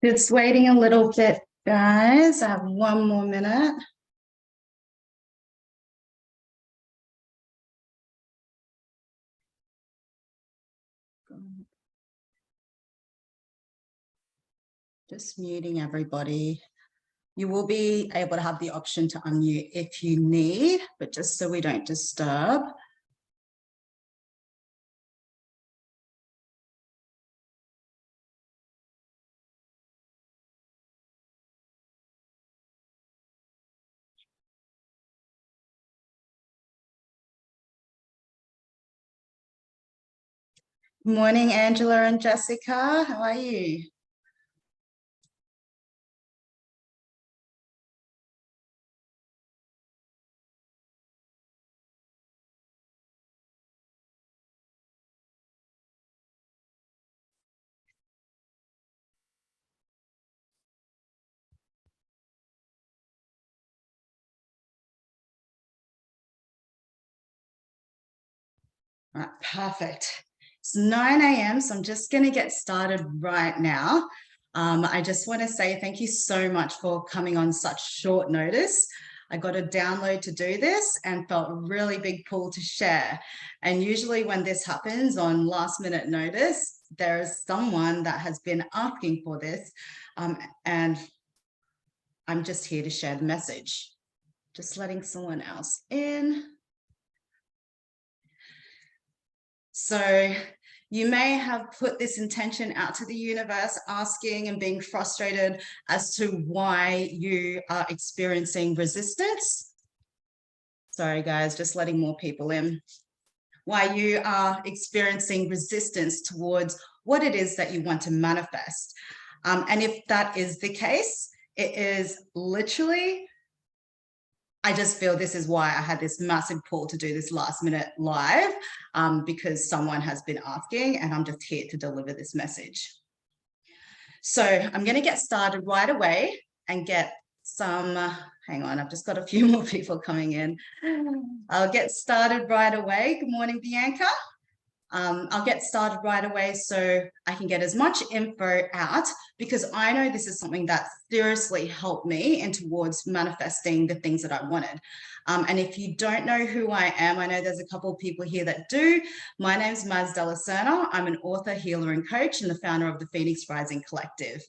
Just waiting a little bit, guys. I have 1 more minute. Just muting everybody. You will be able to have the option to unmute if you need, but just so we don't disturb. Morning, Angela and Jessica. How are you? All right, perfect. It's 9 a.m., so I'm just going to get started right now. I just want to say thank you so much for coming on such short notice. I got a download to do this and felt a really big pull to share. And usually when this happens on last minute notice, there is someone that has been asking for this, and I'm just here to share the message. Just letting someone else in. So you may have put this intention out to the universe, asking and being frustrated as to why you are experiencing resistance. Sorry, guys, just letting more people in. Why you are experiencing resistance towards what it is that you want to manifest. And if that is the case, it is literally, I just feel this is why I had this massive pull to do this last minute live, because someone has been asking and I'm just here to deliver this message. So I'm going to get started right away and get some, hang on, I've just got a few more people coming in. I'll get started right away. Good morning, Bianca. I'll get started right away so I can get as much info out, because I know this is something that seriously helped me in towards manifesting the things that I wanted. And if you don't know who I am, I know there's a couple of people here that do. My name's Maz Delacerna. I'm an author, healer, and coach, and the founder of the Phoenix Rising Collective.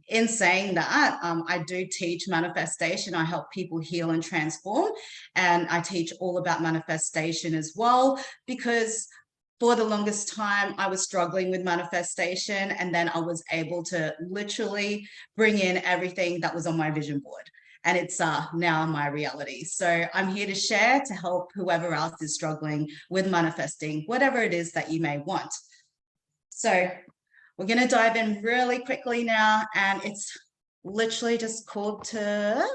In saying that, I do teach manifestation. I help people heal and transform, and I teach all about manifestation as well, because for the longest time I was struggling with manifestation, and then I was able to literally bring in everything that was on my vision board, and it's now my reality. So I'm here to share to help whoever else is struggling with manifesting whatever it is that you may want. So We're going to dive in really quickly now, and it's literally just called to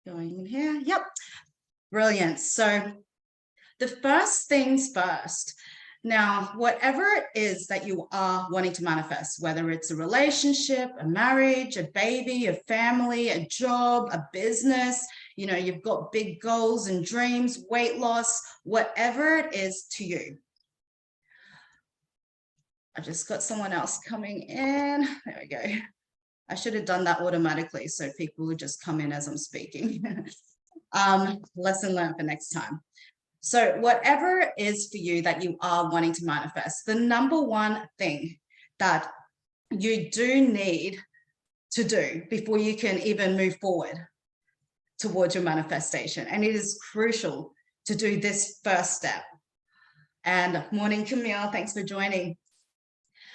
going in here. Yep. Brilliant. So the first things first. Now, whatever it is that you are wanting to manifest, whether it's a relationship, a marriage, a baby, a family, a job, a business, you know, you've got big goals and dreams, weight loss, whatever it is to you. I've just got someone else coming in. There we go. I should have done that automatically so people would just come in as I'm speaking. Lesson learned for next time. So whatever it is for you that you are wanting to manifest, the number one thing that you do need to do before you can even move forward towards your manifestation, and it is crucial to do this first step. And morning, Camille, thanks for joining.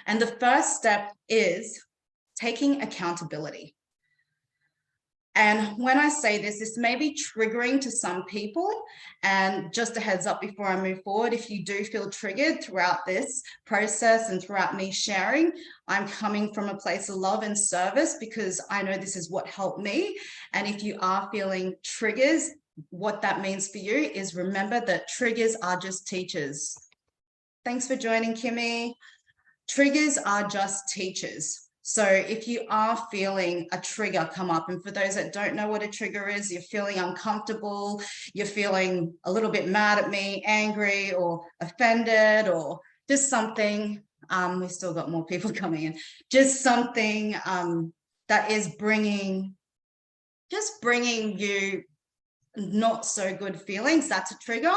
And the first step is taking accountability. And when I say this, this may be triggering to some people. And just a heads up before I move forward, if you do feel triggered throughout this process and throughout me sharing, I'm coming from a place of love and service because I know this is what helped me. And if you are feeling triggers, what that means for you is remember that triggers are just teachers. Thanks for joining, Kimmy. Triggers are just teachers. So if you are feeling a trigger come up, and for those that don't know what a trigger is, you're feeling uncomfortable, you're feeling a little bit mad at me, angry or offended, or just something, we've still got more people coming in, just something that is bringing you not so good feelings, that's a trigger.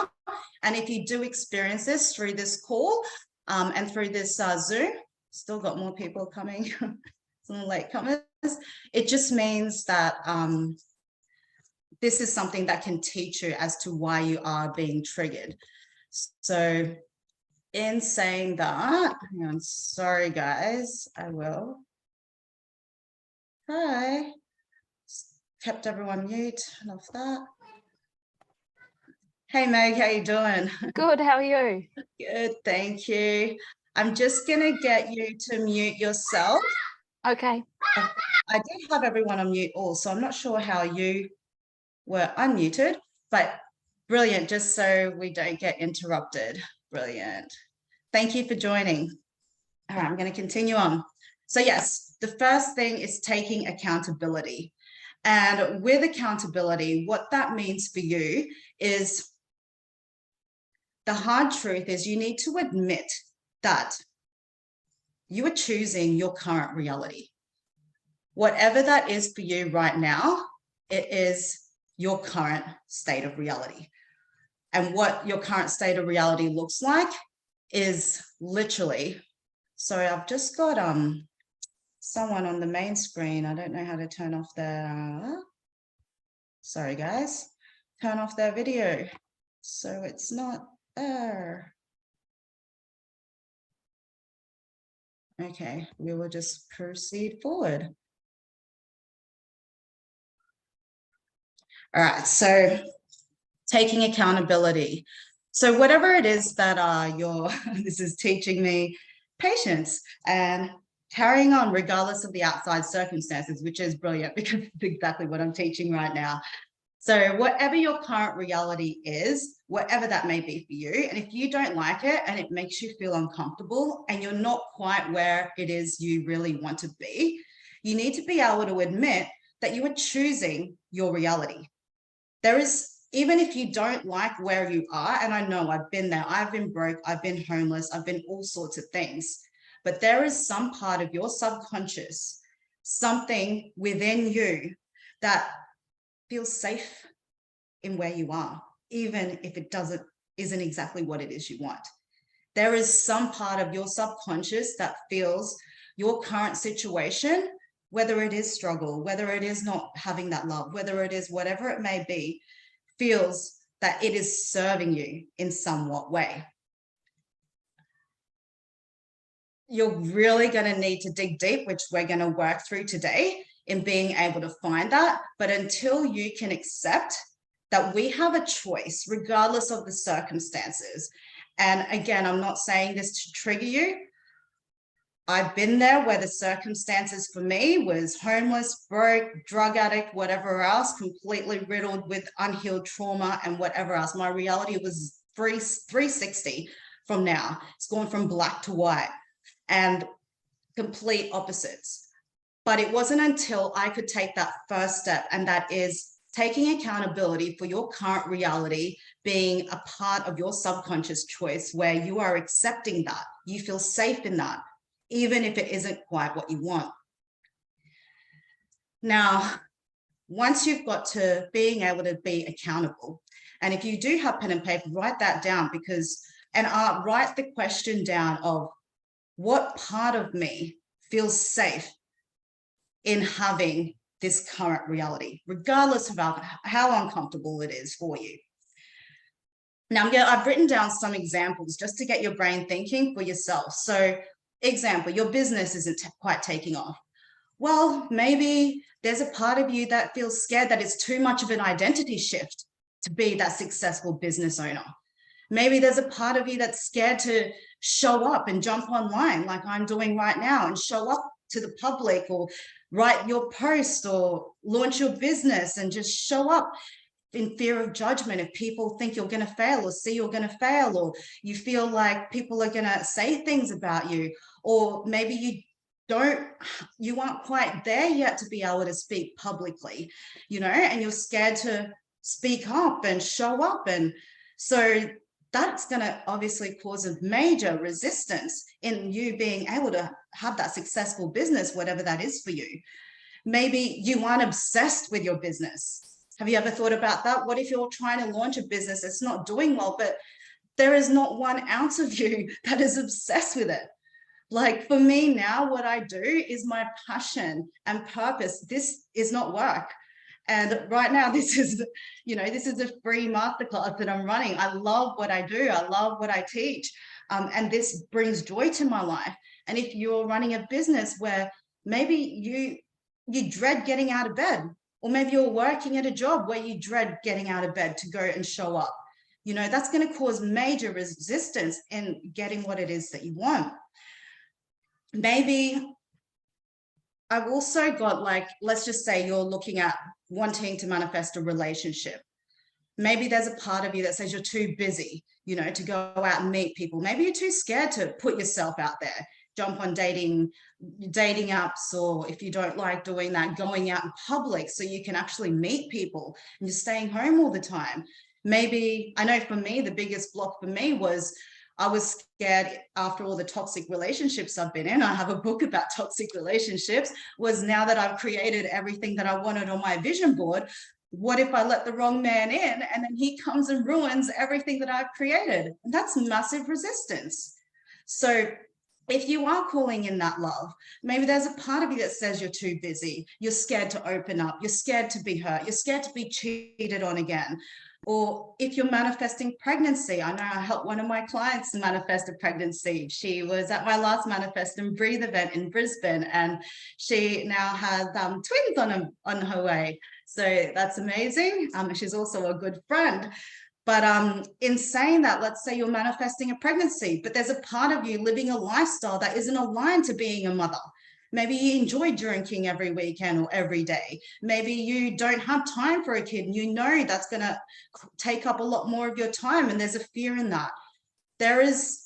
And if you do experience this through this call, and through this Zoom, still got more people coming, some late comers. It just means that this is something that can teach you as to why you are being triggered. So in saying that, hang on, sorry guys, I will. Hi, kept everyone mute, love that. Hey Meg, how you doing? Good, how are you? Good, thank you. I'm just gonna get you to mute yourself. Okay. I did have everyone on mute also. I'm not sure how you were unmuted, but brilliant, just so we don't get interrupted. Brilliant. Thank you for joining. All right, I'm going to continue on. So yes, the first thing is taking accountability. And with accountability, what that means for you is the hard truth is you need to admit that you are choosing your current reality. Whatever that is for you right now, it is your current state of reality. And what your current state of reality looks like is literally, so I've just got someone on the main screen. I don't know how to turn off their, sorry guys, turn off their video. So it's not there. Okay, we will just proceed forward. All right, so taking accountability. So whatever it is that this is teaching me patience and carrying on regardless of the outside circumstances, which is brilliant because it's exactly what I'm teaching right now. So whatever your current reality is, whatever that may be for you, and if you don't like it and it makes you feel uncomfortable and you're not quite where it is you really want to be, you need to be able to admit that you are choosing your reality. There is, even if you don't like where you are, and I know I've been there, I've been broke, I've been homeless, I've been all sorts of things, but there is some part of your subconscious, something within you that feels safe in where you are, even if it isn't exactly what it is you want. There is some part of your subconscious that feels your current situation, whether it is struggle, whether it is not having that love, whether it is whatever it may be, feels that it is serving you in somewhat way. You're really going to need to dig deep, which we're going to work through today in being able to find that. But until you can accept that we have a choice, regardless of the circumstances. And again, I'm not saying this to trigger you. I've been there where the circumstances for me was homeless, broke, drug addict, whatever else, completely riddled with unhealed trauma and whatever else. My reality was 360 from now. It's gone from black to white and complete opposites. But it wasn't until I could take that first step, and that is taking accountability for your current reality, being a part of your subconscious choice where you are accepting that, you feel safe in that, even if it isn't quite what you want. Now, once you've got to being able to be accountable, and if you do have pen and paper, write that down, and write the question down of what part of me feels safe in having this current reality, regardless of how uncomfortable it is for you. Now, I've written down some examples just to get your brain thinking for yourself. So, example, your business isn't quite taking off. Well, maybe there's a part of you that feels scared that it's too much of an identity shift to be that successful business owner. Maybe there's a part of you that's scared to show up and jump online like I'm doing right now and show up to the public, or write your post or launch your business and just show up in fear of judgment. If people think you're going to fail or see you're going to fail, or you feel like people are going to say things about you, or maybe you aren't quite there yet to be able to speak publicly, and you're scared to speak up and show up. And so that's going to obviously cause a major resistance in you being able to have that successful business, whatever that is for you. Maybe you aren't obsessed with your business. Have you ever thought about that? What if you're trying to launch a business that's not doing well, but there is not 1 ounce of you that is obsessed with it? Like for me now, what I do is my passion and purpose. This is not work. And right now, this is a free masterclass that I'm running. I love what I do. I love what I teach. And this brings joy to my life. And if you're running a business where maybe you dread getting out of bed, or maybe you're working at a job where you dread getting out of bed to go and show up, that's going to cause major resistance in getting what it is that you want. Maybe I've also got, like, let's just say you're looking at wanting to manifest a relationship. Maybe there's a part of you that says you're too busy, to go out and meet people. Maybe you're too scared to put yourself out there, jump on dating apps, or if you don't like doing that, going out in public so you can actually meet people, and you're staying home all the time. Maybe, I know for me, the biggest block for me was I was scared after all the toxic relationships I've been in. I have a book about toxic relationships. Was now that I've created everything that I wanted on my vision board, what if I let the wrong man in and then he comes and ruins everything that I've created? That's massive resistance. So if you are calling in that love, maybe there's a part of you that says you're too busy. You're scared to open up. You're scared to be hurt. You're scared to be cheated on again. Or if you're manifesting pregnancy, I know I helped one of my clients manifest a pregnancy. She was at my last Manifest and Breathe event in Brisbane, and she now has twins on her way. So that's amazing. She's also a good friend. But in saying that, let's say you're manifesting a pregnancy, but there's a part of you living a lifestyle that isn't aligned to being a mother. Maybe you enjoy drinking every weekend or every day. Maybe you don't have time for a kid, and that's going to take up a lot more of your time, and there's a fear in that. There is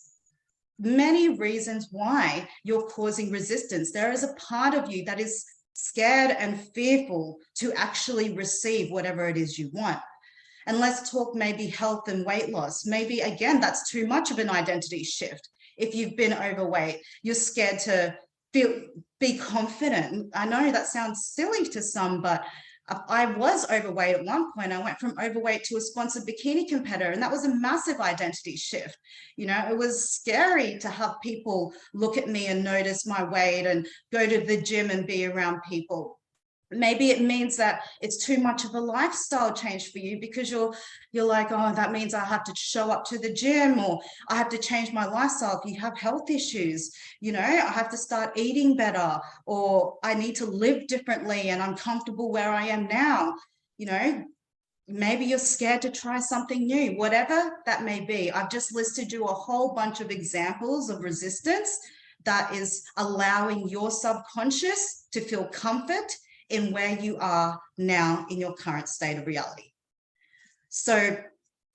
many reasons why you're causing resistance. There is a part of you that is scared and fearful to actually receive whatever it is you want. And let's talk maybe health and weight loss. Maybe, again, that's too much of an identity shift. If you've been overweight, you're scared to be confident. I know that sounds silly to some, but I was overweight at one point. I went from overweight to a sponsored bikini competitor, and that was a massive identity shift. It was scary to have people look at me and notice my weight and go to the gym and be around people. Maybe it means that it's too much of a lifestyle change for you, because you're like, oh, that means I have to show up to the gym, or I have to change my lifestyle. If you have health issues, I have to start eating better, or I need to live differently and I'm comfortable where I am now. Maybe you're scared to try something new, whatever that may be. I've just listed you a whole bunch of examples of resistance. that is allowing your subconscious to feel comfort in where you are now in your current state of reality. So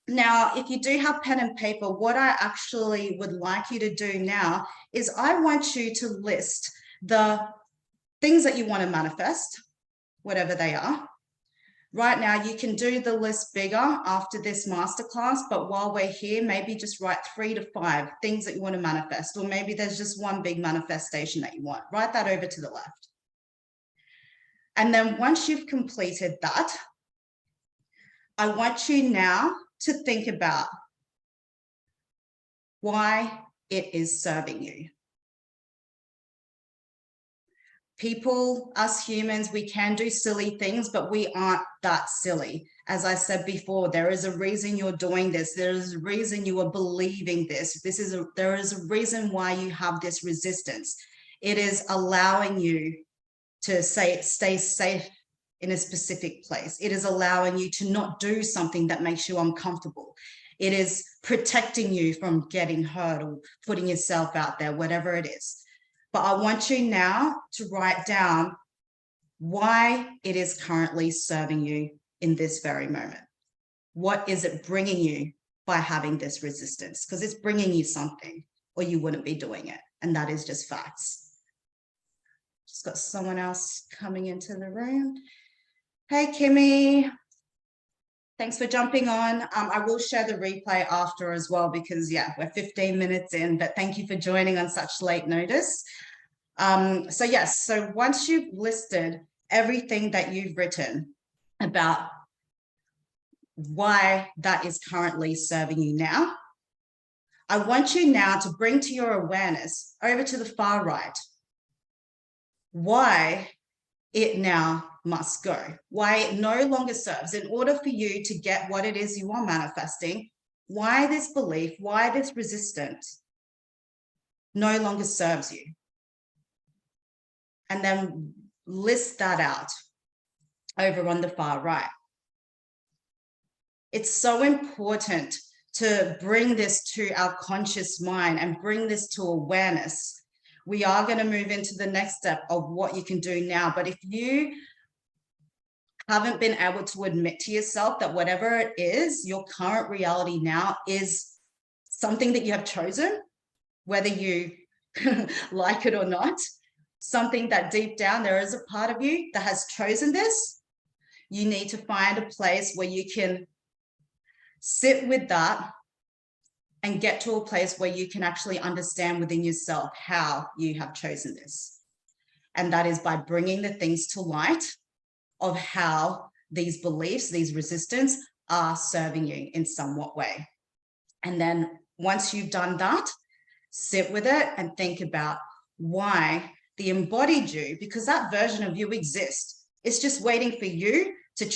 now, if you do have pen and paper, what I actually would like you to do now is I want you to list the things that you want to manifest, whatever they are. Right now, you can do the list bigger after this masterclass, but while we're here, maybe just write 3 to 5 things that you want to manifest, or maybe there's just one big manifestation that you want. Write that over to the left. And then once you've completed that, I want you now to think about why it is serving you. People, us humans, we can do silly things, but we aren't that silly. As I said before, there is a reason you're doing this. There is a reason you are believing this. There is a reason why you have this resistance. It is allowing you to stay safe in a specific place. It is allowing you to not do something that makes you uncomfortable. It is protecting you from getting hurt or putting yourself out there, whatever it is. But I want you now to write down why it is currently serving you in this very moment. What is it bringing you by having this resistance? Because it's bringing you something, or you wouldn't be doing it. And that is just facts. Just got someone else coming into the room. Hey, Kimmy. Thanks for jumping on. I will share the replay after as well, because yeah, we're 15 minutes in, but thank you for joining on such late notice. So yes, so once you've listed everything that you've written about why that is currently serving you now, I want you now to bring to your awareness over to the far right why it now must go, why it no longer serves. In order for you to get what it is you are manifesting, why this belief, why this resistance no longer serves you. And then list that out over on the far right. It's so important to bring this to our conscious mind and bring this to awareness. We are going to move into the next step of what you can do now. But if you haven't been able to admit to yourself that whatever it is, your current reality now is something that you have chosen, whether you like it or not, something that deep down there is a part of you that has chosen this, you need to find a place where you can sit with that and get to a place where you can actually understand within yourself how you have chosen this. And that is by bringing the things to light of how these beliefs, these resistance are serving you in somewhat way. And then once you've done that, sit with it and think about why the embodied you, because that version of you exists. It's just waiting for you to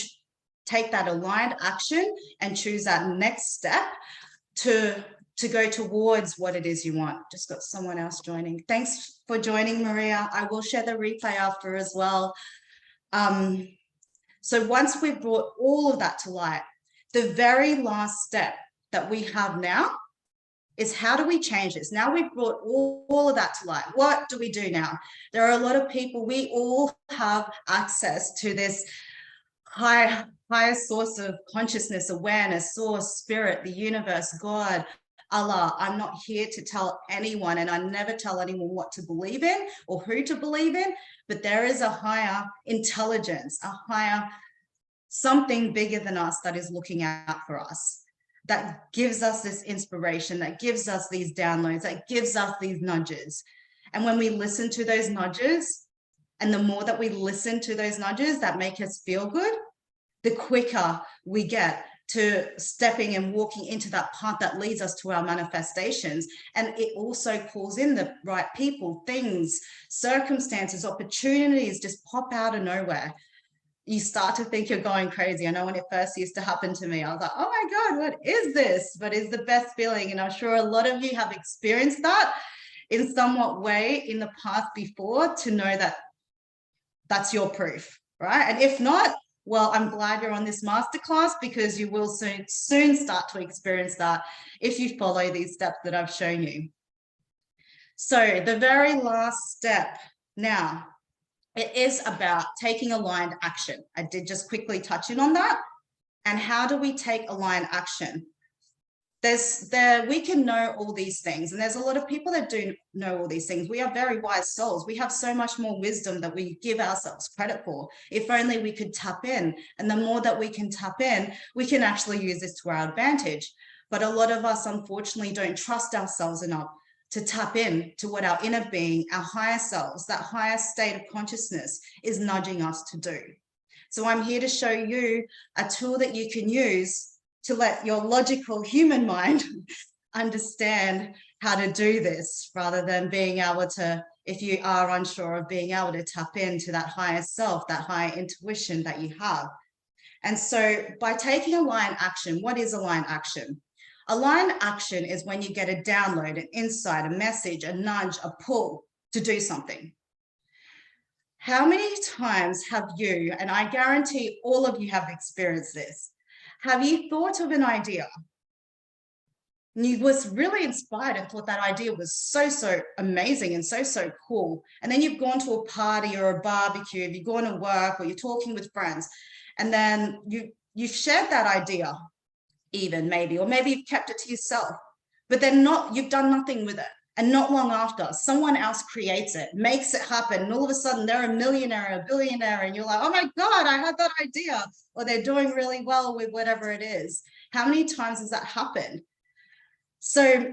take that aligned action and choose that next step to go towards what it is you want. Just got someone else joining. Thanks for joining, Maria. I will share the replay after as well. So once we've brought all of that to light, the very last step that we have now is how do we change this? Now we've brought all of that to light. What do we do now? There are a lot of people, we all have access to this higher source of consciousness, awareness, source, spirit, the universe, God, Allah. I'm not here to tell anyone, and I never tell anyone what to believe in or who to believe in, but there is a higher intelligence, a higher something bigger than us that is looking out for us, that gives us this inspiration, that gives us these downloads, that gives us these nudges. And when we listen to those nudges, and the more that we listen to those nudges that make us feel good, the quicker we get to stepping and walking into that path that leads us to our manifestations. And it also calls in the right people, things, circumstances, opportunities just pop out of nowhere. You start to think you're going crazy. I know when it first used to happen to me, I was like, oh my God, what is this? But it's the best feeling. And I'm sure a lot of you have experienced that in somewhat way in the past before, to know that that's your proof, right? And if not, well, I'm glad you're on this masterclass, because you will soon start to experience that if you follow these steps that I've shown you. So the very last step now, it is about taking aligned action. I did just quickly touch in on that. And how do we take aligned action? We can know all these things, and there's a lot of people that do know all these things. We are very wise souls. We have so much more wisdom that we give ourselves credit for. If only we could tap in, and the more that we can tap in, we can actually use this to our advantage. But a lot of us, unfortunately, don't trust ourselves enough to tap in to what our inner being, our higher selves, that higher state of consciousness is nudging us to do. So I'm here to show you a tool that you can use to let your logical human mind understand how to do this, rather than being able to, if you are unsure of being able to tap into that higher self, that higher intuition that you have. And so by taking aligned action, what is aligned action? Aligned action is when you get a download, an insight, a message, a nudge, a pull to do something. How many times have you, and I guarantee all of you have experienced this, have you thought of an idea and you was really inspired and thought that idea was so amazing and so cool, and then you've gone to a party or a barbecue, you've gone to work, or you're talking with friends, and then you've shared that idea, even maybe, or maybe you've kept it to yourself, but then you've done nothing with it. And not long after, someone else creates it, makes it happen, and all of a sudden they're a millionaire, a billionaire, and you're like, oh my God, I had that idea. Or they're doing really well with whatever it is. How many times has that happened? So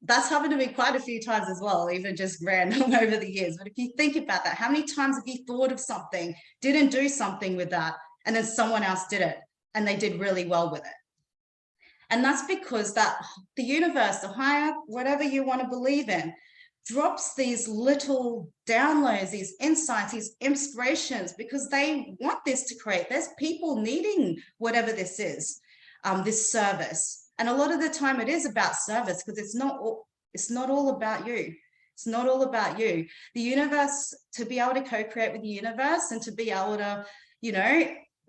that's happened to me quite a few times as well, even just random over the years. But if you think about that, how many times have you thought of something, didn't do something with that, and then someone else did it, and they did really well with it? And that's because that the universe, the higher, whatever you want to believe in, drops these little downloads, these insights, these inspirations, because they want this to create. There's people needing whatever this is, this service. And a lot of the time it is about service, because it's not all about you. It's not all about you. The universe, to be able to co-create with the universe and to be able to,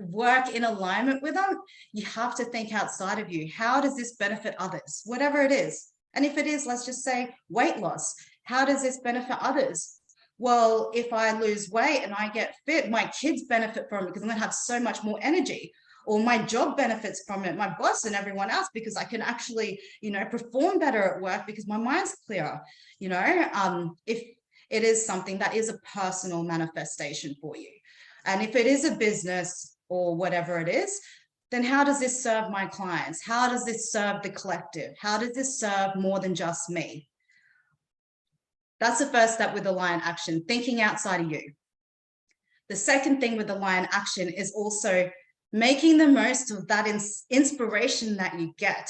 work in alignment with them, you have to think outside of you. How does this benefit others? Whatever it is. And if it is, let's just say weight loss, how does this benefit others? Well, if I lose weight and I get fit, my kids benefit from it because I'm going to have so much more energy. Or my job benefits from it, my boss and everyone else, because I can actually, perform better at work because my mind's clearer. If it is something that is a personal manifestation for you. And if it is a business or whatever it is, then how does this serve my clients? How does this serve the collective? How does this serve more than just me? That's the first step with aligned action, thinking outside of you. The second thing with aligned action is also making the most of that inspiration that you get,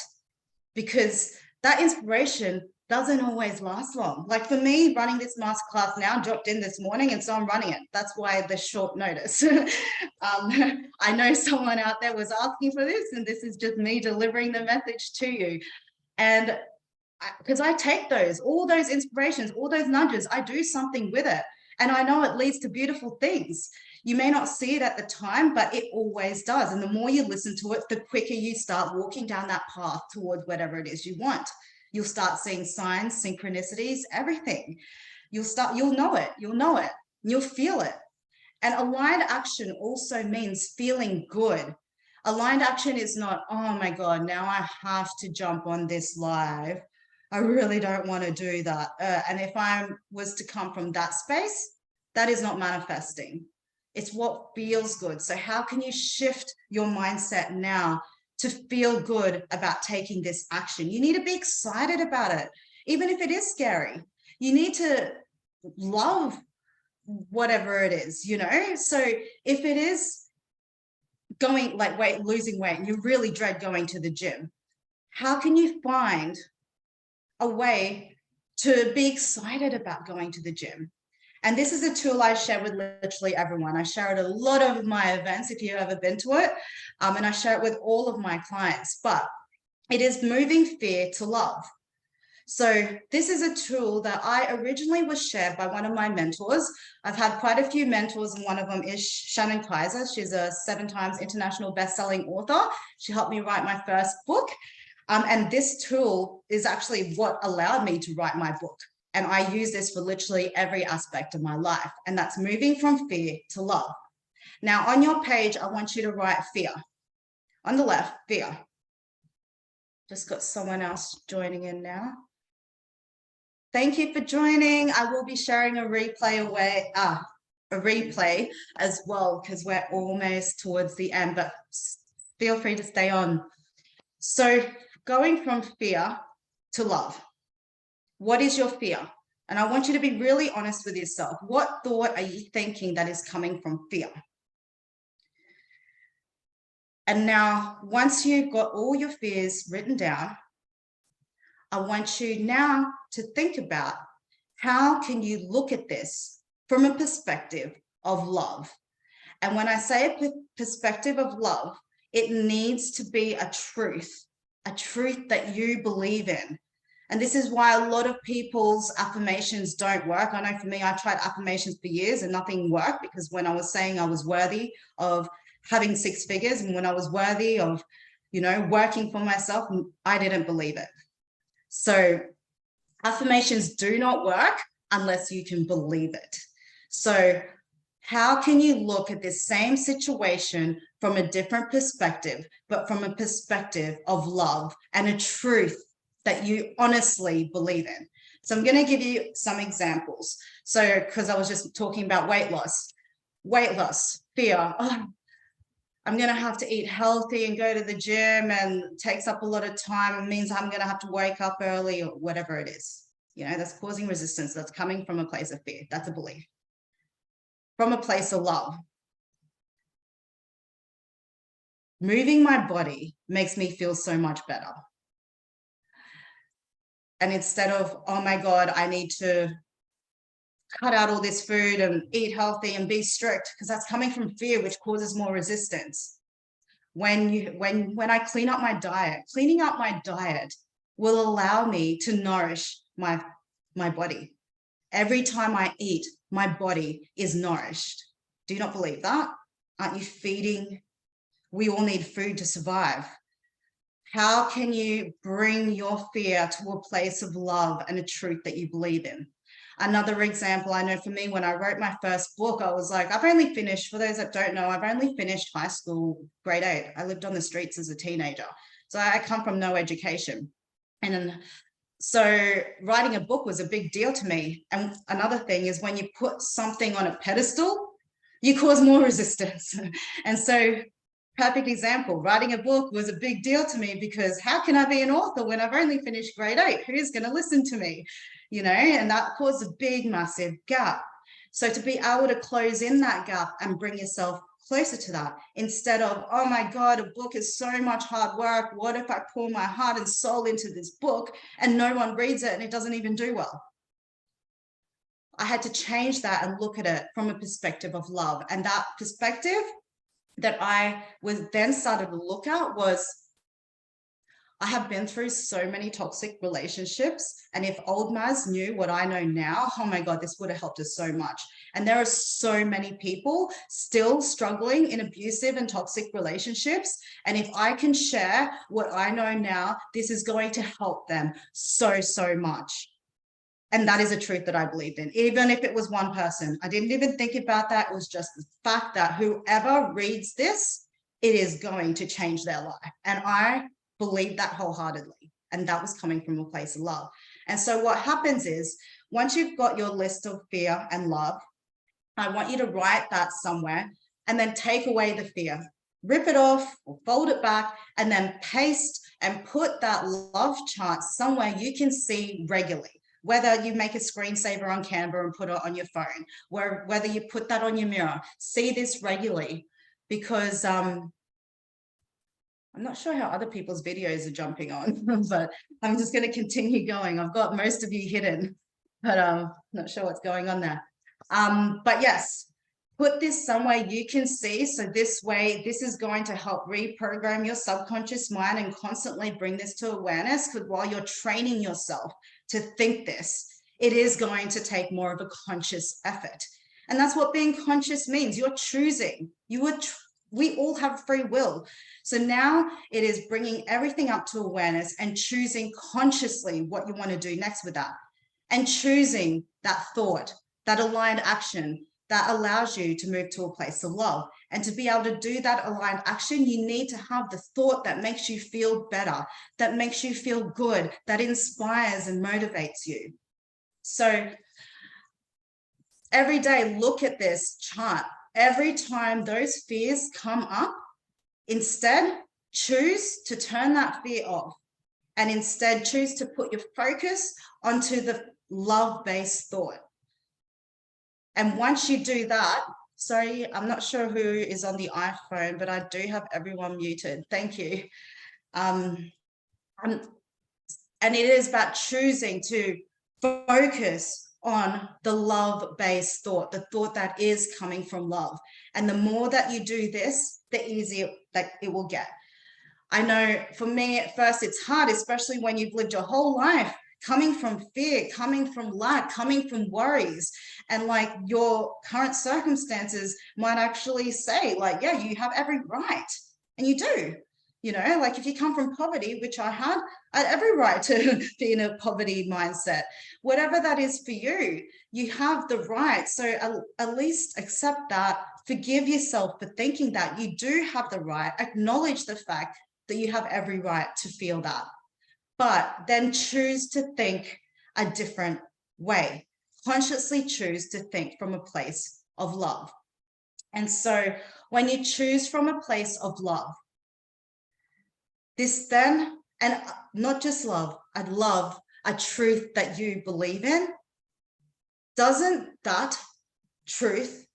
because that inspiration doesn't always last long. Like for me, running this masterclass now, dropped in this morning, and so I'm running it. That's why the short notice. I know someone out there was asking for this, and this is just me delivering the message to you. And because I take all those inspirations, all those nudges, I do something with it. And I know it leads to beautiful things. You may not see it at the time, but it always does. And the more you listen to it, the quicker you start walking down that path towards whatever it is you want. You'll start seeing signs, synchronicities, everything. You'll know it, you'll feel it. And aligned action also means feeling good. Aligned action is not, oh my God, now I have to jump on this live. I really don't want to do that. And if I was to come from that space, that is not manifesting. It's what feels good. So how can you shift your mindset now to feel good about taking this action? You need to be excited about it, even if it is scary. You need to love whatever it is, So if it is going losing weight, and you really dread going to the gym, how can you find a way to be excited about going to the gym? And this is a tool I share with literally everyone. I share it at a lot of my events, if you've ever been to it, and I share it with all of my clients. But it is moving fear to love. So this is a tool that I originally was shared by one of my mentors. I've had quite a few mentors, and one of them is Shannon Kaiser. She's a 7 times international best-selling author. She helped me write my first book. And this tool is actually what allowed me to write my book. And I use this for literally every aspect of my life. And that's moving from fear to love. Now, on your page, I want you to write fear. On the left, fear. Just got someone else joining in now. Thank you for joining. I will be sharing a replay as well, because we're almost towards the end, but feel free to stay on. So going from fear to love. What is your fear? And I want you to be really honest with yourself. What thought are you thinking that is coming from fear? And now, once you've got all your fears written down, I want you now to think about how can you look at this from a perspective of love. And when I say a perspective of love, it needs to be a truth that you believe in. And this is why a lot of people's affirmations don't work. I know for me, I tried affirmations for years and nothing worked, because when I was saying I was worthy of having 6 figures, and when I was worthy of, working for myself, I didn't believe it. So affirmations do not work unless you can believe it. So how can you look at this same situation from a different perspective, but from a perspective of love and a truth that you honestly believe in? So I'm going to give you some examples. So, because I was just talking about weight loss, fear. Oh, I'm going to have to eat healthy and go to the gym, and it takes up a lot of time. It means I'm going to have to wake up early, or whatever it is. That's causing resistance. That's coming from a place of fear. That's a belief. From a place of love. Moving my body makes me feel so much better. And instead of, oh my God, I need to cut out all this food and eat healthy and be strict, because that's coming from fear, which causes more resistance. When I clean up my diet, cleaning up my diet will allow me to nourish my body. Every time I eat, my body is nourished. Do you not believe that? Aren't you feeding? We all need food to survive. How can you bring your fear to a place of love and a truth that you believe in? Another example, I know for me, when I wrote my first book, I was like, I've only finished, for those that don't know, I've only finished high school, grade 8. I lived on the streets as a teenager. So I come from no education. And so writing a book was a big deal to me. And another thing is, when you put something on a pedestal, you cause more resistance. And so, perfect example, writing a book was a big deal to me, because how can I be an author when I've only finished grade 8? Who's going to listen to me? And that caused a big, massive gap. So to be able to close in that gap and bring yourself closer to that, instead of, oh my God, a book is so much hard work. What if I pour my heart and soul into this book and no one reads it and it doesn't even do well? I had to change that and look at it from a perspective of love. And that perspective that I was then started to look at was, I have been through so many toxic relationships. And if old Maz knew what I know now, oh my God, this would have helped us so much. And there are so many people still struggling in abusive and toxic relationships. And if I can share what I know now, this is going to help them so, so much. And that is a truth that I believed in, even if it was one person. I didn't even think about that. It was just the fact that whoever reads this, it is going to change their life. And I believe that wholeheartedly. And that was coming from a place of love. And so what happens is, once you've got your list of fear and love, I want you to write that somewhere and then take away the fear. Rip it off or fold it back, and then paste and put that love chart somewhere you can see regularly. Whether you make a screensaver on Canva and put it on your phone, whether you put that on your mirror, see this regularly, because I'm not sure how other people's videos are jumping on, but I'm just going to continue going. I've got most of you hidden, but I'm not sure what's going on there. But yes, put this somewhere you can see. So this way, this is going to help reprogram your subconscious mind and constantly bring this to awareness, because while you're training yourself to think this, it is going to take more of a conscious effort. And that's what being conscious means. You're choosing. You would we all have free will. So now it is bringing everything up to awareness and choosing consciously what you want to do next with that, and choosing that thought, that aligned action that allows you to move to a place of love. And to be able to do that aligned action, you need to have the thought that makes you feel better, that makes you feel good, that inspires and motivates you. So every day, look at this chart. Every time those fears come up, instead choose to turn that fear off, and instead choose to put your focus onto the love-based thought. And once you do that, sorry, I'm not sure who is on the iPhone, but I do have everyone muted. Thank you. And it is about choosing to focus on the love-based thought, the thought that is coming from love. And the more that you do this, the easier that it will get. I know for me at first it's hard, especially when you've lived your whole life coming from fear, coming from lack, coming from worries. And like your current circumstances might actually say like, yeah, you have every right. And you do, you know, like if you come from poverty, which I had every right to be in a poverty mindset. Whatever that is for you, you have the right. So at least accept that, forgive yourself for thinking that. You do have the right, acknowledge the fact that you have every right to feel that. But then choose to think a different way. Consciously choose to think from a place of love. And so when you choose from a place of love, this then, and not just love, I love a truth that you believe in, doesn't that truth,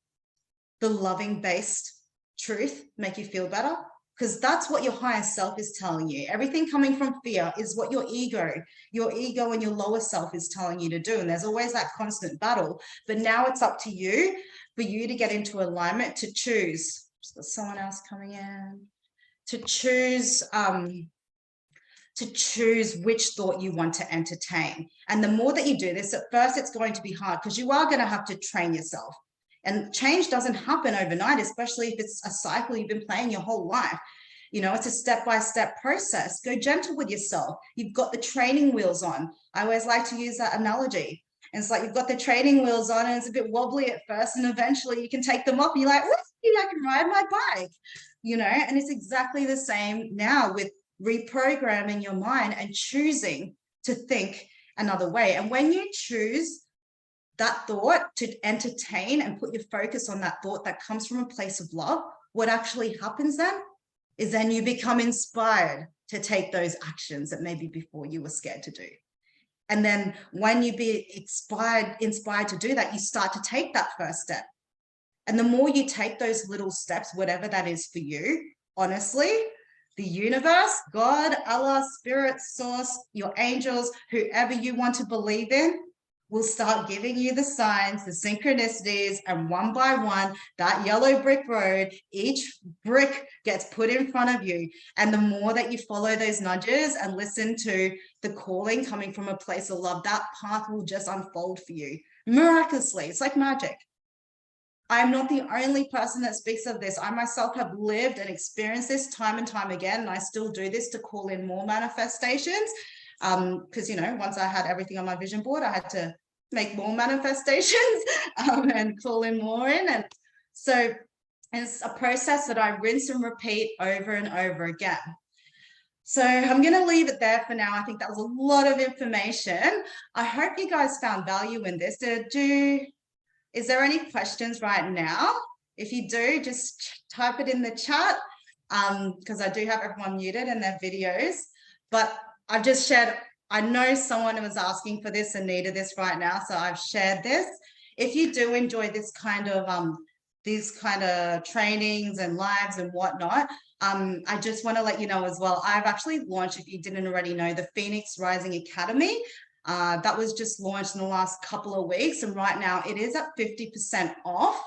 the loving based truth, make you feel better? Because that's what your higher self is telling you. Everything coming from fear is what your ego and your lower self is telling you to do. And there's always that constant battle. But now it's up to you, for you to get into alignment, to choose. There's someone else coming in. To choose which thought you want to entertain. And the more that you do this, at first it's going to be hard because you are going to have to train yourself. And change doesn't happen overnight, especially if it's a cycle you've been playing your whole life. You know, it's a step-by-step process. Go gentle with yourself. You've got the training wheels on. I always like to use that analogy. And it's like you've got the training wheels on and it's a bit wobbly at first, and eventually you can take them off and you're like, I can ride my bike, you know. And it's exactly the same now with reprogramming your mind and choosing to think another way. And when you choose that thought to entertain and put your focus on that thought that comes from a place of love, what actually happens then is then you become inspired to take those actions that maybe before you were scared to do. And then when you be inspired to do that, you start to take that first step. And the more you take those little steps, whatever that is for you, honestly, the universe, God, Allah, spirit, source, your angels, whoever you want to believe in, will start giving you the signs, the synchronicities, and one by one, that yellow brick road, each brick gets put in front of you. And the more that you follow those nudges and listen to the calling coming from a place of love, that path will just unfold for you miraculously. It's like magic. I'm not the only person that speaks of this. I myself have lived and experienced this time and time again, and I still do this to call in more manifestations. Because, you know, once I had everything on my vision board, I had to make more manifestations and call in more in. And so it's a process that I rinse and repeat over and over again. So I'm going to leave it there for now. I think that was a lot of information. I hope you guys found value in this. Is there any questions right now? If you do, just type it in the chat, because I do have everyone muted in their videos. But I've just shared, I know someone was asking for this and needed this right now, so I've shared this. If you do enjoy this kind of these kind of trainings and lives and whatnot, I just want to let you know as well, I've actually launched, if you didn't already know, the Phoenix Rising Academy. That was just launched in the last couple of weeks, and right now it is at 50% off.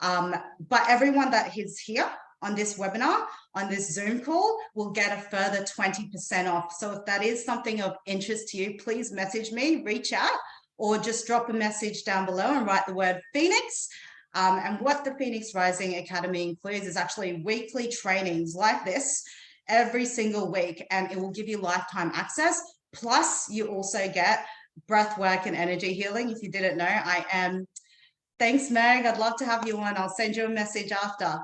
But everyone that is here on this webinar, on this Zoom call, will get a further 20% off. So if that is something of interest to you, please message me, reach out, or just drop a message down below and write the word Phoenix. And what the Phoenix Rising Academy includes is actually weekly trainings like this every single week, and it will give you lifetime access. Plus, you also get breath work and energy healing. If you didn't know, I am. Thanks, Meg. I'd love to have you on. I'll send you a message after.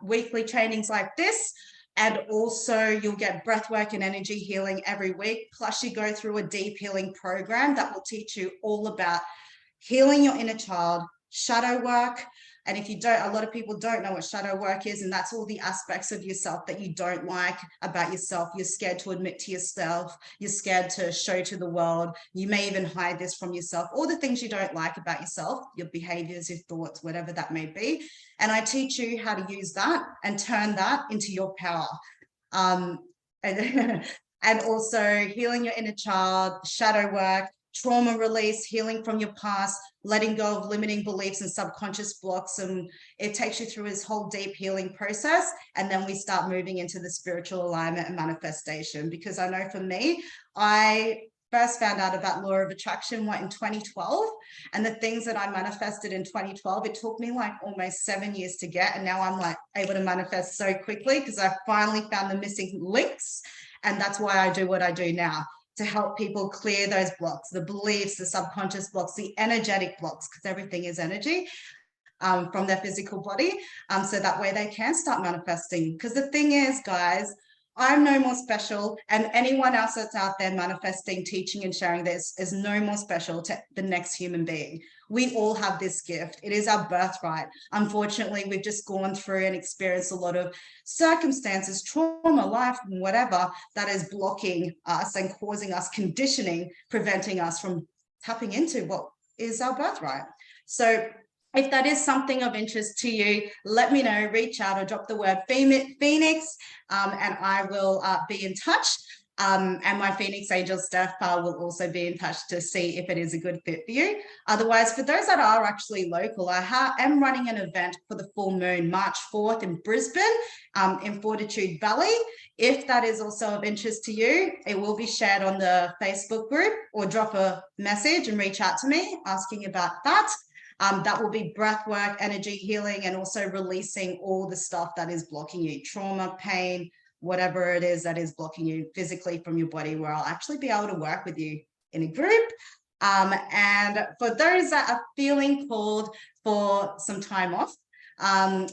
Weekly trainings like this. And also you'll get breathwork and energy healing every week. Plus you go through a deep healing program that will teach you all about healing your inner child, shadow work. And if you don't, a lot of people don't know what shadow work is, and that's all the aspects of yourself that you don't like about yourself. You're scared to admit to yourself. You're scared to show to the world. You may even hide this from yourself. All the things you don't like about yourself, your behaviors, your thoughts, whatever that may be. And I teach you how to use that and turn that into your power. And, and also healing your inner child, shadow work, trauma release, healing from your past, letting go of limiting beliefs and subconscious blocks. And it takes you through this whole deep healing process. And then we start moving into the spiritual alignment and manifestation. Because I know for me, I first found out about law of attraction in 2012, and the things that I manifested in 2012, it took me like almost 7 years to get, and now I'm like able to manifest so quickly because I finally found the missing links. And that's why I do what I do now, to help people clear those blocks, the beliefs, the subconscious blocks, the energetic blocks, because everything is energy, from their physical body, so that way they can start manifesting. Because the thing is, guys, I'm no more special, and anyone else that's out there manifesting, teaching and sharing this is no more special to the next human being. We all have this gift. It is our birthright. Unfortunately, we've just gone through and experienced a lot of circumstances, trauma, life, whatever, that is blocking us and causing us conditioning, preventing us from tapping into what is our birthright. So if that is something of interest to you, let me know, reach out or drop the word Phoenix, and I will be in touch. And my Phoenix Angel staff will also be in touch to see if it is a good fit for you. Otherwise, for those that are actually local, I am running an event for the full moon, March 4th in Brisbane, in Fortitude Valley. If that is also of interest to you, it will be shared on the Facebook group, or drop a message and reach out to me asking about that. That will be breath work, energy healing, and also releasing all the stuff that is blocking you, trauma, pain, whatever it is that is blocking you physically from your body, where I'll actually be able to work with you in a group. And for those that are feeling called for some time off, I'm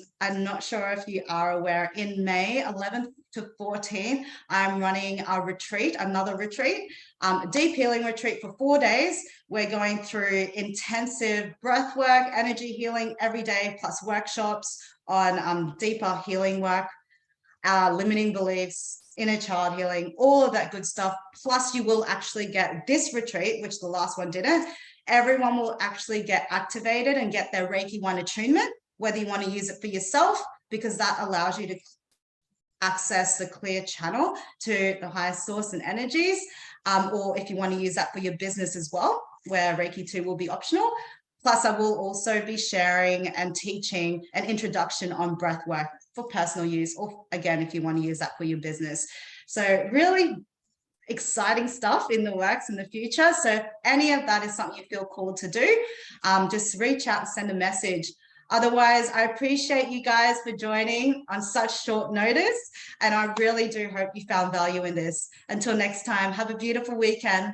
not sure if you are aware, in May 11th to 14th, I'm running a retreat, another retreat, deep healing retreat for 4 days. We're going through intensive breath work, energy healing every day, plus workshops on deeper healing work, limiting beliefs, inner child healing, all of that good stuff. Plus you will actually get this retreat, which the last one didn't. Everyone will actually get activated and get their Reiki 1 attunement, whether you want to use it for yourself, because that allows you to access the clear channel to the highest source and energies, or if you want to use that for your business as well, where Reiki 2 will be optional. Plus, I will also be sharing and teaching an introduction on breath work for personal use, or again, if you want to use that for your business. So really exciting stuff in the works in the future. So if any of that is something you feel called to do, just reach out and send a message. Otherwise, I appreciate you guys for joining on such short notice, and I really do hope you found value in this. Until next time, have a beautiful weekend.